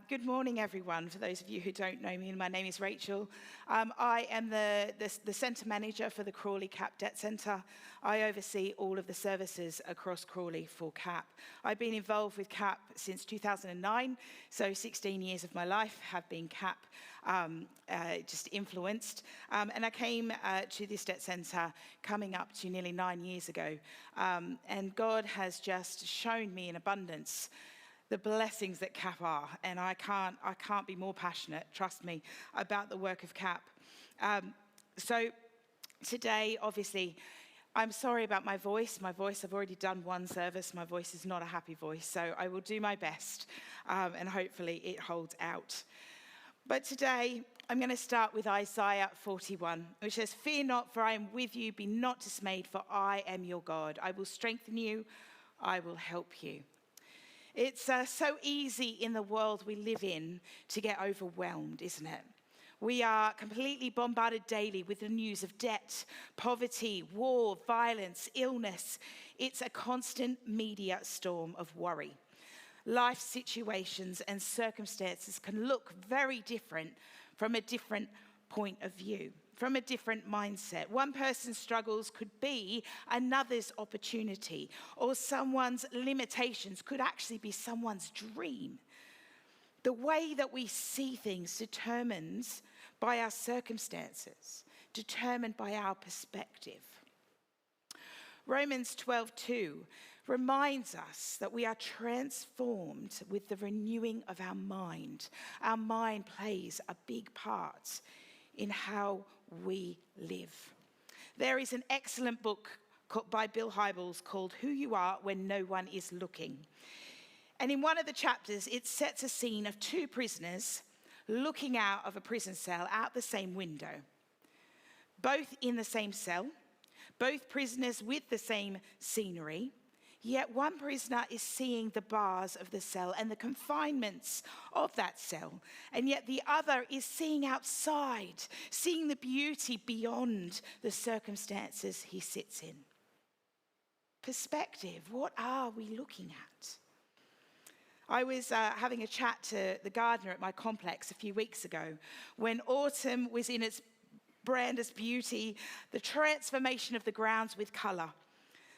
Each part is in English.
Good morning, everyone. For those of you who don't know me, my name is Rachel. I am the centre manager for the Crawley CAP Debt Centre. I oversee all of the services across Crawley for CAP. I've been involved with CAP since 2009, so 16 years of my life have been CAP just influenced. And I came to this debt centre coming up to nearly 9 years ago. And God has just shown me in abundance the blessings that CAP are, and I can't be more passionate, trust me, about the work of CAP. So today, obviously, I'm sorry about my voice. I've already done one service. My voice is not a happy voice, so I will do my best, and hopefully it holds out. But today, I'm going to start with Isaiah 41, which says, "Fear not, for I am with you. Be not dismayed, for I am your God. I will strengthen you. I will help you." It's so easy in the world we live in to get overwhelmed, isn't it? We are completely bombarded daily with the news of debt, poverty, war, violence, illness. It's a constant media storm of worry. Life situations and circumstances can look very different from a different point of view, from a different mindset. One person's struggles could be another's opportunity, or someone's limitations could actually be someone's dream. The way that we see things determines by our circumstances, determined by our perspective. Romans 12:2 reminds us that we are transformed with the renewing of our mind. Our mind plays a big part in how we live. There is an excellent book by Bill Hybels called "Who You Are When No One Is Looking." And in one of the chapters, it sets a scene of two prisoners looking out of a prison cell out the same window. Both in the same cell, both prisoners with the same scenery, yet one prisoner is seeing the bars of the cell and the confinements of that cell, and yet the other is seeing outside, seeing the beauty beyond the circumstances he sits in. Perspective, what are we looking at? I was having a chat to the gardener at my complex a few weeks ago when autumn was in its grandest beauty, the transformation of the grounds with colour.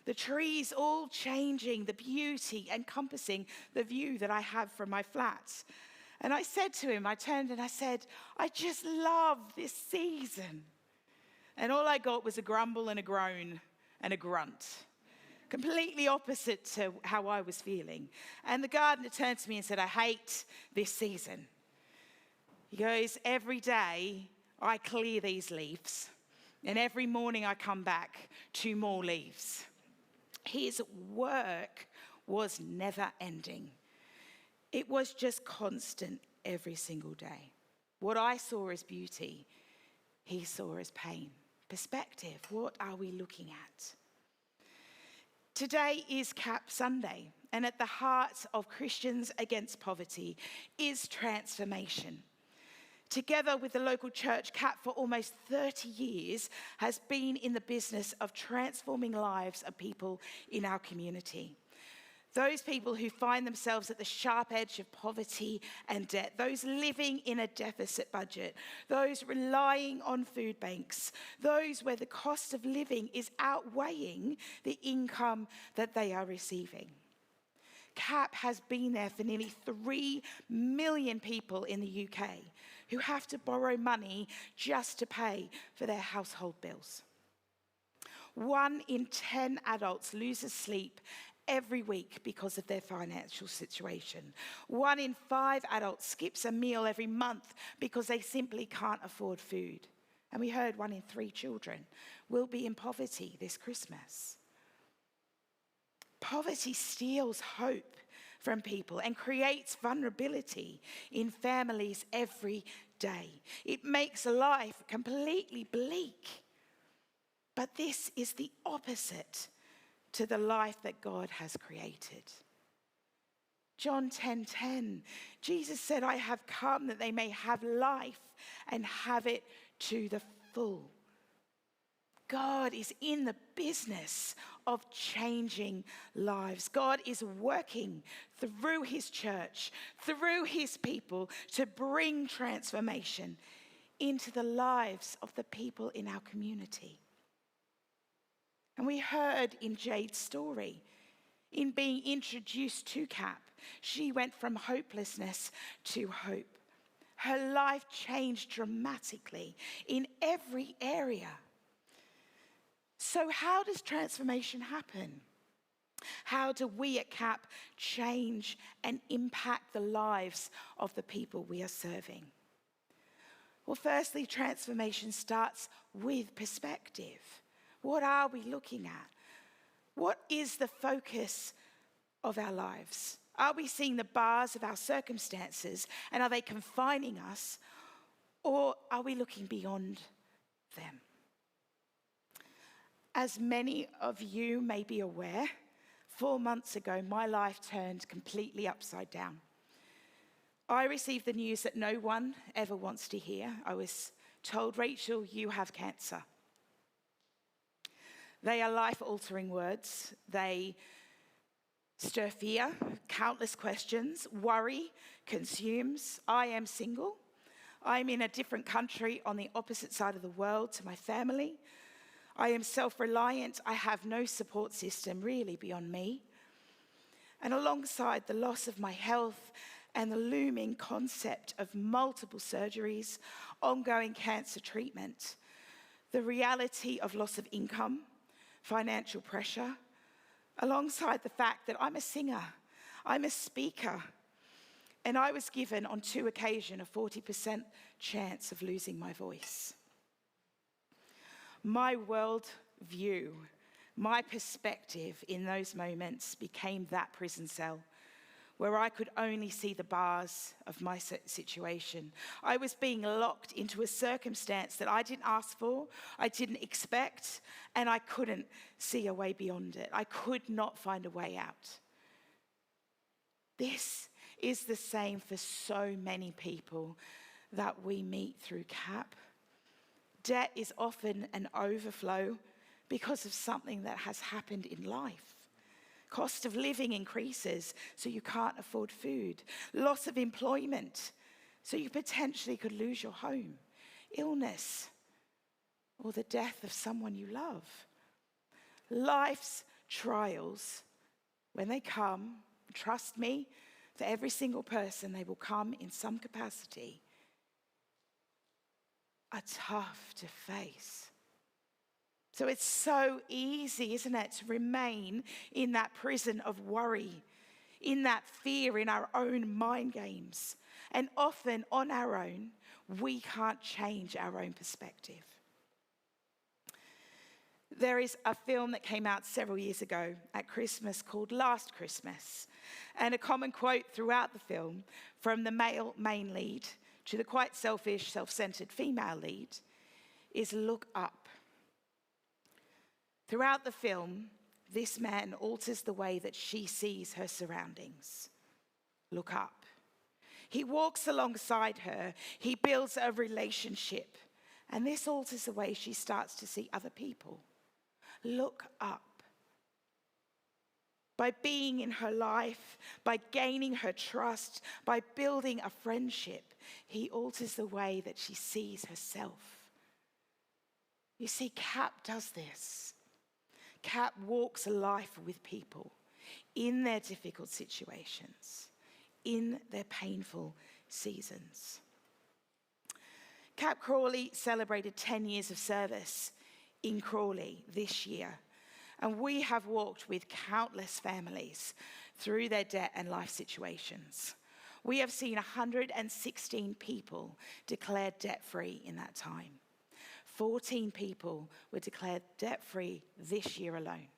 The trees all changing, the beauty encompassing the view that I have from my flat. And I said to him, I turned and I said, "I just love this season." And all I got was a grumble and a groan and a grunt. Completely opposite to how I was feeling. And the gardener turned to me and said, "I hate this season." He goes, "Every day I clear these leaves, and every morning I come back to more leaves." His work was never ending. It was just constant every single day. What I saw as beauty, he saw as pain. Perspective, what are we looking at? Today is CAP Sunday, and at the heart of Christians Against Poverty is transformation. Together with the local church, CAP for almost 30 years has been in the business of transforming lives of people in our community. Those people who find themselves at the sharp edge of poverty and debt, those living in a deficit budget, those relying on food banks, those where the cost of living is outweighing the income that they are receiving. CAP has been there for nearly 3 million people in the UK who have to borrow money just to pay for their household bills. 1 in 10 adults loses sleep every week because of their financial situation. 1 in 5 adults skips a meal every month because they simply can't afford food. And we heard 1 in 3 children will be in poverty this Christmas. Poverty steals hope from people and creates vulnerability in families every day. It makes life completely bleak. But this is the opposite to the life that God has created. John 10:10, Jesus said, "I have come that they may have life and have it to the full." God is in the business of changing lives. God is working through his church, through his people, to bring transformation into the lives of the people in our community. And we heard in Jade's story, in being introduced to CAP, she went from hopelessness to hope. Her life changed dramatically in every area. So how does transformation happen? How do we at CAP change and impact the lives of the people we are serving? Well, firstly, transformation starts with perspective. What are we looking at? What is the focus of our lives? Are we seeing the bars of our circumstances, and are they confining us, or are we looking beyond them? As many of you may be aware, 4 months ago, my life turned completely upside down. I received the news that no one ever wants to hear. I was told, Rachel, you have cancer. They are life-altering words. They stir fear, countless questions, worry consumes. I am single. I'm in a different country on the opposite side of the world to my family. I am self-reliant. I have no support system really beyond me. And alongside the loss of my health and the looming concept of multiple surgeries, ongoing cancer treatment, the reality of loss of income, financial pressure, alongside the fact that I'm a singer, I'm a speaker, and I was given on 2 occasions a 40% chance of losing my voice. My world view, my perspective in those moments became that prison cell where I could only see the bars of my situation. I was being locked into a circumstance that I didn't ask for, I didn't expect, and I couldn't see a way beyond it. I could not find a way out. This is the same for so many people that we meet through CAP. Debt is often an overflow because of something that has happened in life. Cost of living increases, so you can't afford food. Loss of employment, so you potentially could lose your home. Illness, or the death of someone you love. Life's trials, when they come, trust me, for every single person, they will come in some capacity, are tough to face. So it's so easy, isn't it, to remain in that prison of worry, in that fear, in our own mind games. And often on our own, we can't change our own perspective. There is a film that came out several years ago at Christmas called Last Christmas. And a common quote throughout the film, from the male main lead to the quite selfish, self-centered female lead, is look up. Throughout the film, this man alters the way that she sees her surroundings. Look up. He walks alongside her. He builds a relationship. And this alters the way she starts to see other people. Look up. By being in her life, by gaining her trust, by building a friendship, he alters the way that she sees herself. You see, CAP does this. CAP walks a life with people in their difficult situations, in their painful seasons. CAP Crawley celebrated 10 years of service in Crawley this year, and we have walked with countless families through their debt and life situations. We have seen 116 people declared debt-free in that time. 14 people were declared debt-free this year alone.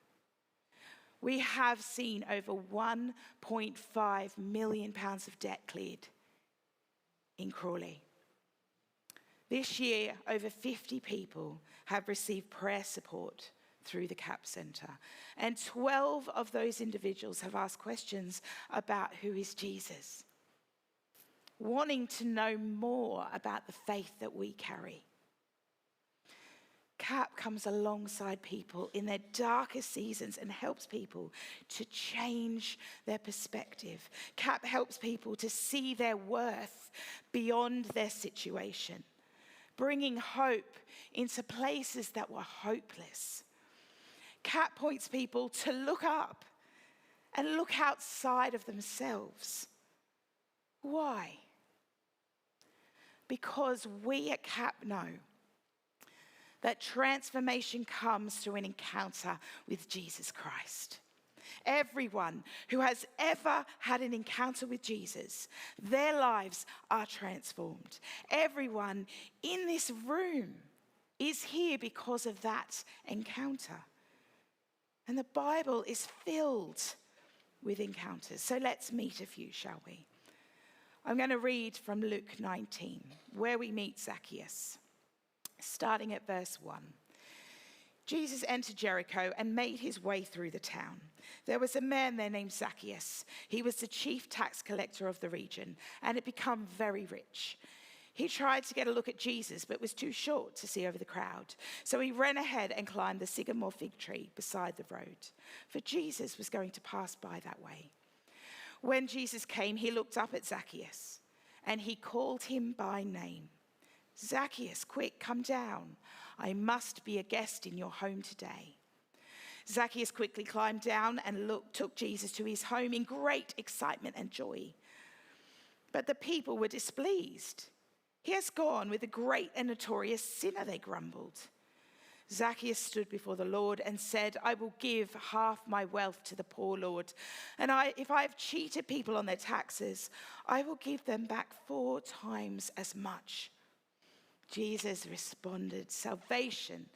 We have seen over £1.5 million of debt cleared in Crawley. This year, over 50 people have received prayer support through the CAP Centre. And 12 of those individuals have asked questions about who is Jesus, wanting to know more about the faith that we carry. Cap comes alongside people in their darkest seasons and helps people to change their perspective. Cap helps people to see their worth beyond their situation, bringing hope into places that were hopeless. Cap points people to look up and look outside of themselves. Why? Because we at CAP know that transformation comes through an encounter with Jesus Christ. Everyone who has ever had an encounter with Jesus, their lives are transformed. Everyone in this room is here because of that encounter. And the Bible is filled with encounters. So let's meet a few, shall we? I'm going to read from Luke 19, where we meet Zacchaeus, starting at verse 1. Jesus entered Jericho and made his way through the town. There was a man there named Zacchaeus. He was the chief tax collector of the region and had become very rich. He tried to get a look at Jesus, but was too short to see over the crowd. So he ran ahead and climbed the sycamore fig tree beside the road, for Jesus was going to pass by that way. When Jesus came, he looked up at Zacchaeus, and he called him by name. Zacchaeus, quick, come down. I must be a guest in your home today. Zacchaeus quickly climbed down and took Jesus to his home in great excitement and joy. But the people were displeased. He has gone with a great and notorious sinner, they grumbled. Zacchaeus stood before the Lord and said, I will give half my wealth to the poor, Lord. And if I have cheated people on their taxes, I will give them back 4 times as much. Jesus responded, salvation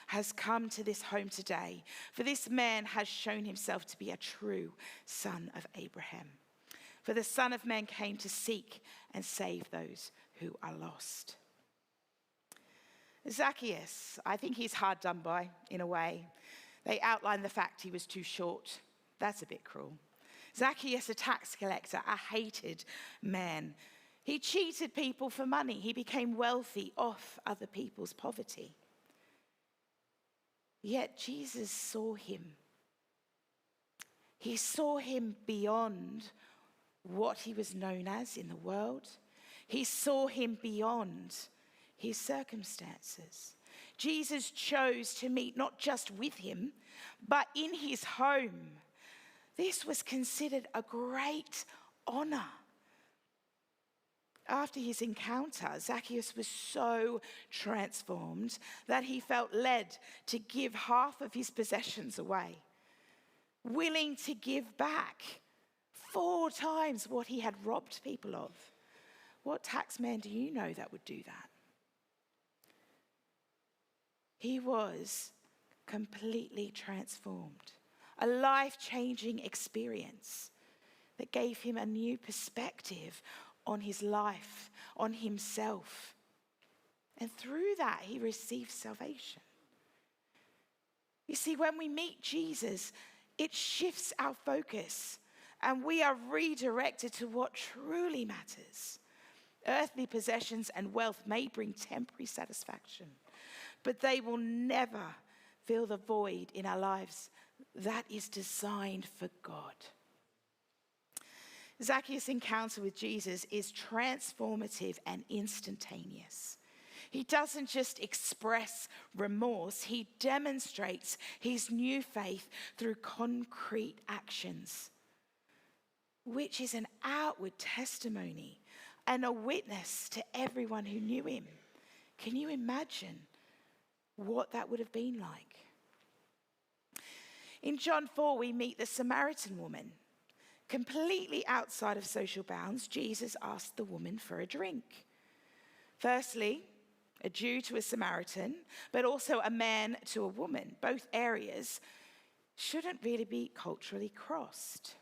has come to this home today, for this man has shown himself to be a true son of Abraham. For the Son of Man came to seek and save those who are lost. Zacchaeus, I think he's hard done by in a way. They outline the fact he was too short. That's a bit cruel. Zacchaeus, a tax collector, a hated man. He cheated people for money. He became wealthy off other people's poverty. Yet Jesus saw him. He saw him beyond what he was known as in the world. He saw him beyond his circumstances. Jesus chose to meet not just with him, but in his home. This was considered a great honor. After his encounter, Zacchaeus was so transformed that he felt led to give half of his possessions away, willing to give back 4 times what he had robbed people of. What tax man do you know that would do that? He was completely transformed, a life-changing experience that gave him a new perspective on his life, on himself. And through that, he received salvation. You see, when we meet Jesus, it shifts our focus and we are redirected to what truly matters. Earthly possessions and wealth may bring temporary satisfaction, but they will never fill the void in our lives that is designed for God. Zacchaeus' encounter with Jesus is transformative and instantaneous. He doesn't just express remorse, he demonstrates his new faith through concrete actions, which is an outward testimony and a witness to everyone who knew him. Can you imagine what that would have been like? In John 4, we meet the Samaritan woman. Completely outside of social bounds, Jesus asked the woman for a drink. Firstly, a Jew to a Samaritan, but also a man to a woman. Both areas shouldn't really be culturally crossed.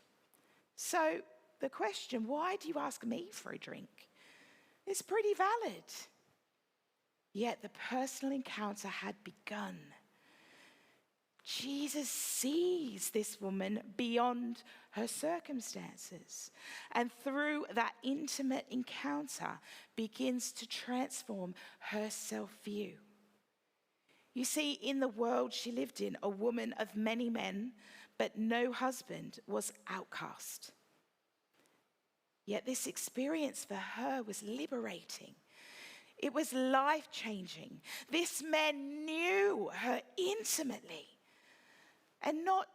So the question, why do you ask me for a drink, is pretty valid. Yet the personal encounter had begun. Jesus sees this woman beyond her circumstances, and through that intimate encounter begins to transform her self-view. You see, in the world she lived in, a woman of many men, but no husband, was outcast. Yet this experience for her was liberating. It was life-changing. This man knew her intimately and not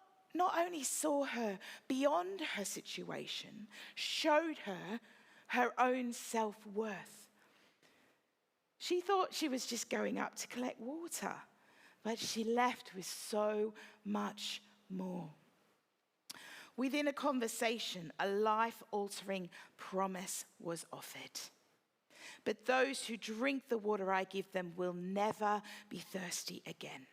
only saw her beyond her situation, showed her her own self-worth. She thought she was just going up to collect water, but she left with so much more. Within a conversation, a life-altering promise was offered. But those who drink the water I give them will never be thirsty again.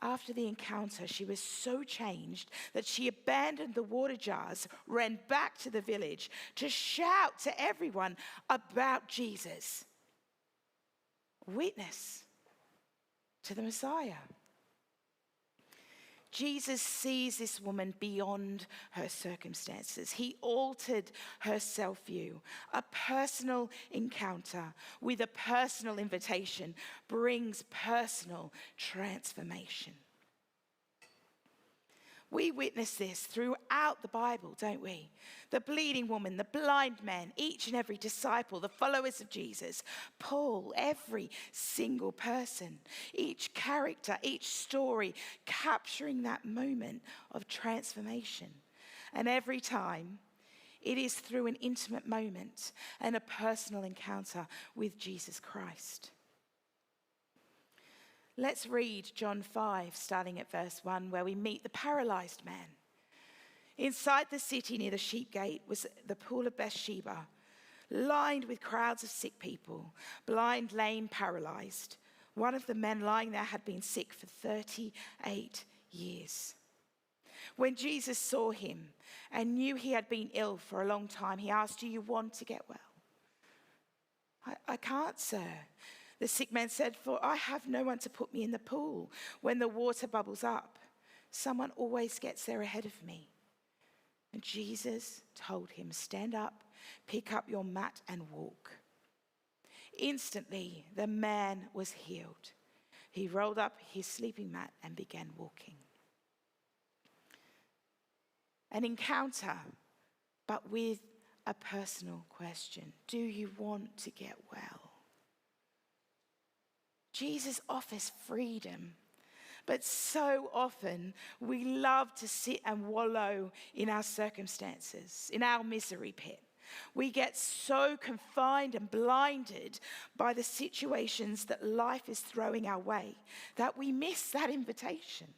After the encounter, she was so changed that she abandoned the water jars, ran back to the village to shout to everyone about Jesus. Witness to the Messiah. Jesus sees this woman beyond her circumstances. He altered her self-view. A personal encounter with a personal invitation brings personal transformation. We witness this throughout the Bible, don't we? The bleeding woman, the blind man, each and every disciple, the followers of Jesus, Paul, every single person, each character, each story capturing that moment of transformation. And every time, it is through an intimate moment and a personal encounter with Jesus Christ. Let's read John 5, starting at verse 1, where we meet the paralyzed man. Inside the city near the sheep gate was the pool of Bathsheba, lined with crowds of sick people, blind, lame, paralyzed. One of the men lying there had been sick for 38 years. When Jesus saw him and knew he had been ill for a long time, he asked, "Do you want to get well?" I can't, sir. The sick man said, "For I have no one to put me in the pool when the water bubbles up. Someone always gets there ahead of me." And Jesus told him, "Stand up, pick up your mat and walk." Instantly, the man was healed. He rolled up his sleeping mat and began walking. An encounter, but with a personal question. Do you want to get well? Jesus offers freedom, but so often we love to sit and wallow in our circumstances, in our misery pit. We get so confined and blinded by the situations that life is throwing our way that we miss that invitation.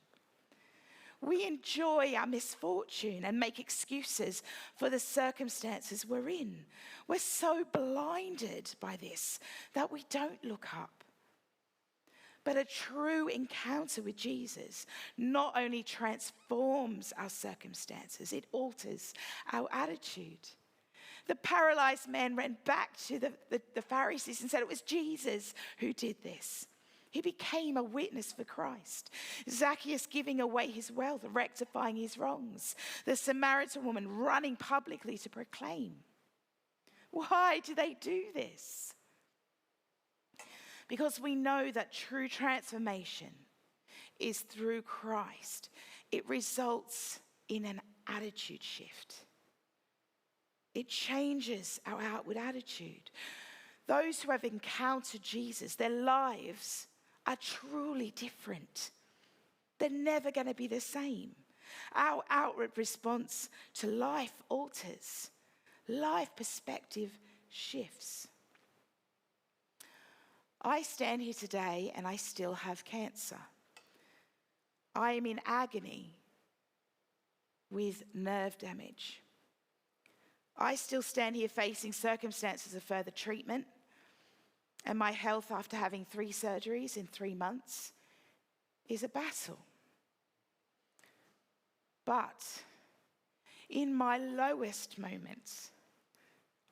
We enjoy our misfortune and make excuses for the circumstances we're in. We're so blinded by this that we don't look up. But a true encounter with Jesus not only transforms our circumstances, it alters our attitude. The paralyzed man ran back to the Pharisees and said it was Jesus who did this. He became a witness for Christ. Zacchaeus giving away his wealth, rectifying his wrongs. The Samaritan woman running publicly to proclaim. Why do they do this? Because we know that true transformation is through Christ. It results in an attitude shift. It changes our outward attitude. Those who have encountered Jesus, their lives are truly different. They're never going to be the same. Our outward response to life alters. Life perspective shifts. I stand here today and I still have cancer. I am in agony with nerve damage. I still stand here facing circumstances of further treatment, and my health after having 3 surgeries in 3 months is a battle. But in my lowest moments,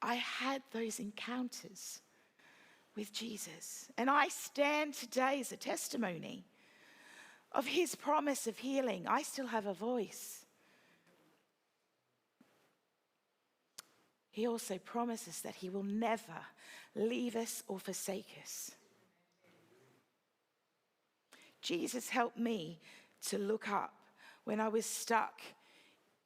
I had those encounters with Jesus. And I stand today as a testimony of his promise of healing. I still have a voice. He also promises that he will never leave us or forsake us. Jesus helped me to look up when I was stuck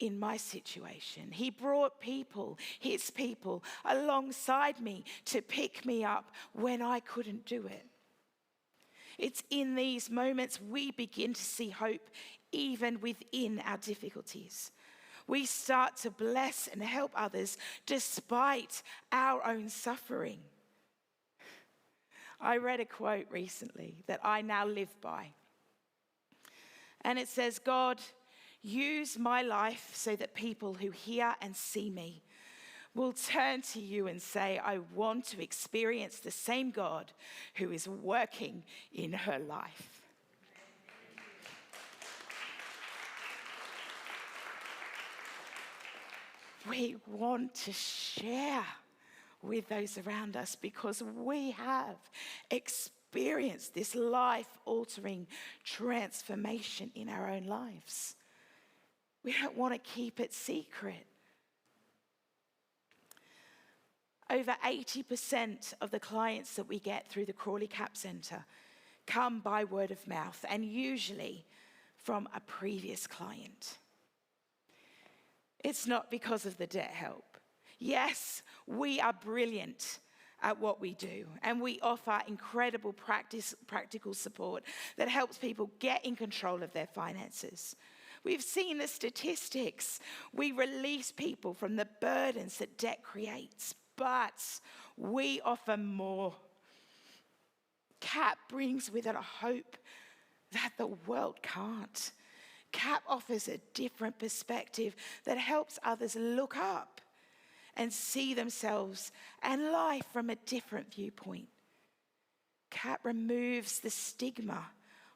in my situation. He brought people, his people, alongside me to pick me up when I couldn't do it. It's in these moments we begin to see hope even within our difficulties. We start to bless and help others despite our own suffering. I read a quote recently that I now live by. And it says, God, use my life so that people who hear and see me will turn to you and say, I want to experience the same God who is working in her life. We want to share with those around us because we have experienced this life-altering transformation in our own lives. We don't want to keep it secret. Over 80% of the clients that we get through the Crawley Cap Centre come by word of mouth, and usually from a previous client. It's not because of the debt help. Yes, we are brilliant at what we do, and we offer incredible practical support that helps people get in control of their finances. We've seen the statistics. We release people from the burdens that debt creates, but we offer more. CAP brings with it a hope that the world can't. CAP offers a different perspective that helps others look up and see themselves and life from a different viewpoint. CAP removes the stigma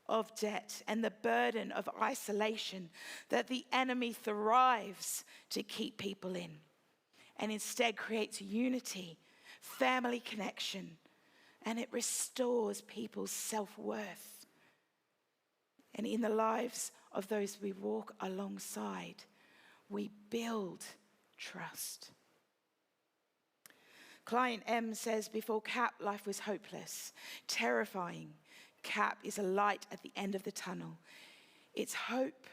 of debt and the burden of isolation that the enemy thrives to keep people in, and instead creates unity, family connection, and it restores people's self-worth. And in the lives of those we walk alongside, we build trust. Client M says, before CAP, life was hopeless, terrifying. CAP is a light at the end of the tunnel. It's hope,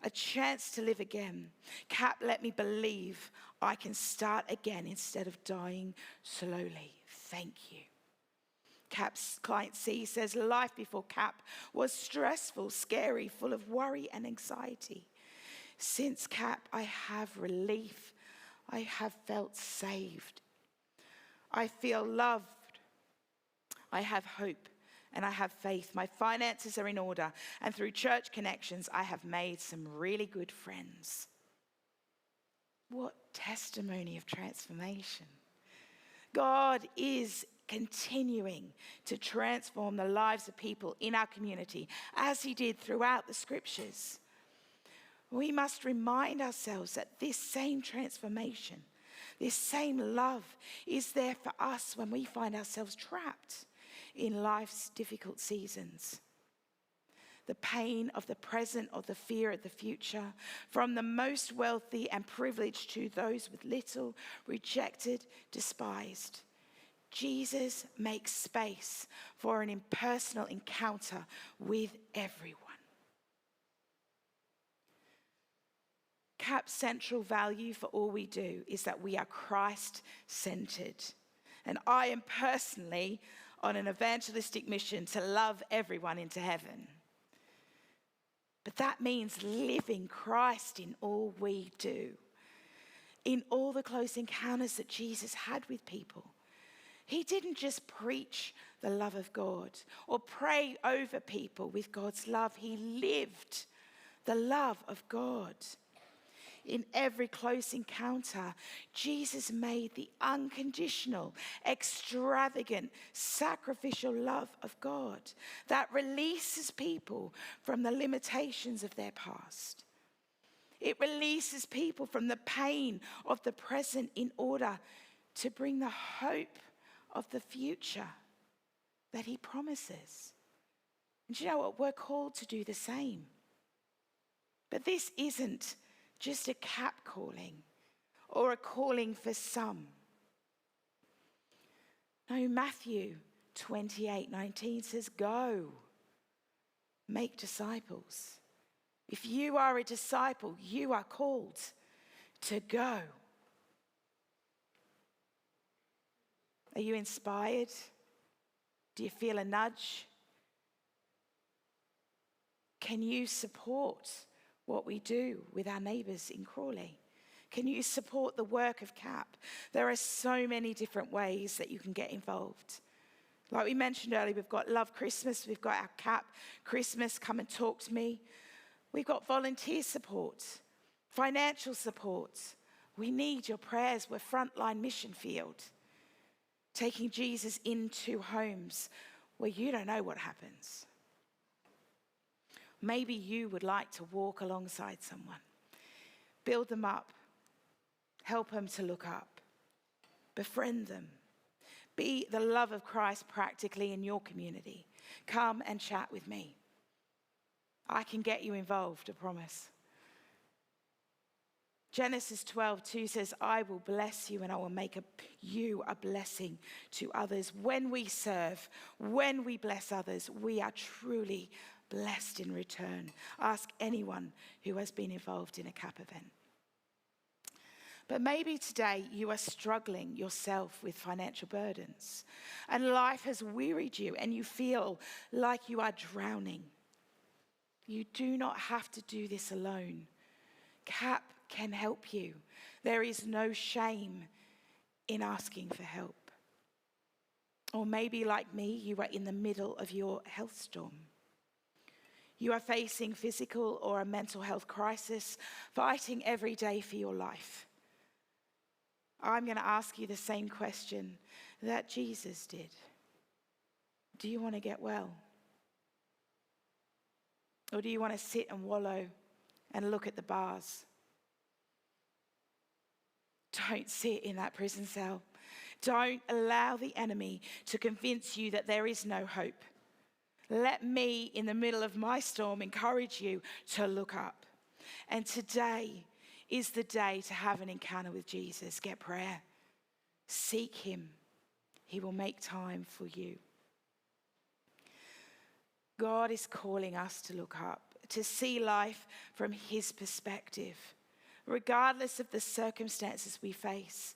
a chance to live again. CAP let me believe I can start again instead of dying slowly. Thank you. CAP's client C says, life before CAP was stressful, scary, full of worry and anxiety. Since CAP, I have relief. I have felt saved. I feel loved. I have hope and I have faith. My finances are in order, and through church connections, I have made some really good friends. What testimony of transformation. God is continuing to transform the lives of people in our community, as he did throughout the scriptures. We must remind ourselves that this same transformation, this same love is there for us when we find ourselves trapped in life's difficult seasons. The pain of the present or the fear of the future, from the most wealthy and privileged to those with little, rejected, despised. Jesus makes space for an impersonal encounter with everyone. CAP's central value for all we do is that we are Christ-centered. And I am personally on an evangelistic mission to love everyone into heaven. But that means living Christ in all we do. In all the close encounters that Jesus had with people, he didn't just preach the love of God or pray over people with God's love. He lived the love of God. In every close encounter, Jesus made the unconditional, extravagant, sacrificial love of God that releases people from the limitations of their past. It releases people from the pain of the present in order to bring the hope of the future that he promises. And you know what? We're called to do the same. But this isn't just a CAP calling or a calling for some. No, Matthew 28:19 says, go. make disciples. If you are a disciple, you are called to go. Are you inspired? Do you feel a nudge? Can you support what we do with our neighbours in Crawley? Can you support the work of CAP? There are so many different ways that you can get involved. Like we mentioned earlier, we've got Love Christmas, we've got our CAP Christmas, come and talk to me. We've got volunteer support, financial support. We need your prayers. We're frontline mission field, taking Jesus into homes where you don't know what happens. Maybe you would like to walk alongside someone, build them up, help them to look up, befriend them, be the love of Christ practically in your community. Come and chat with me. I can get you involved, I promise. Genesis 12:2 says, I will bless you and I will make you a blessing to others. When we serve, when we bless others, we are truly blessed in return. Ask anyone who has been involved in a CAP event. But maybe today you are struggling yourself with financial burdens and life has wearied you and you feel like you are drowning. You do not have to do this alone. CAP can help you. There is no shame in asking for help. Or maybe like me, you are in the middle of your health storm. You are facing physical or a mental health crisis, fighting every day for your life. I'm going to ask you the same question that Jesus did. Do you want to get well? Or do you want to sit and wallow and look at the bars? Don't sit in that prison cell. Don't allow the enemy to convince you that there is no hope. Let me, in the middle of my storm, encourage you to look up. And today is the day to have an encounter with Jesus. Get prayer. Seek him. He will make time for you. God is calling us to look up, to see life from his perspective, regardless of the circumstances we face.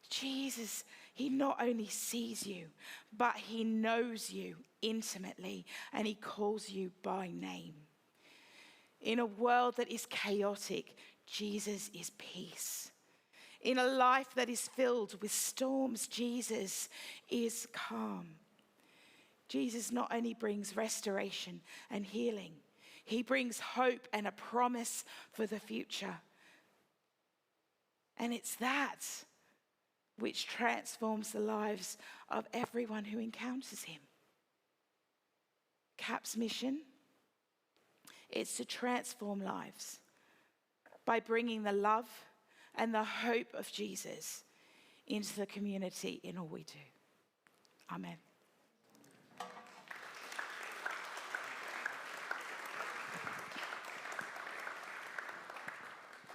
Jesus, he not only sees you, but he knows you intimately and he calls you by name. In a world that is chaotic, Jesus is peace. In a life that is filled with storms, Jesus is calm. Jesus not only brings restoration and healing, he brings hope and a promise for the future. And it's that which transforms the lives of everyone who encounters him. CAP's mission, it's to transform lives by bringing the love and the hope of Jesus into the community in all we do. Amen.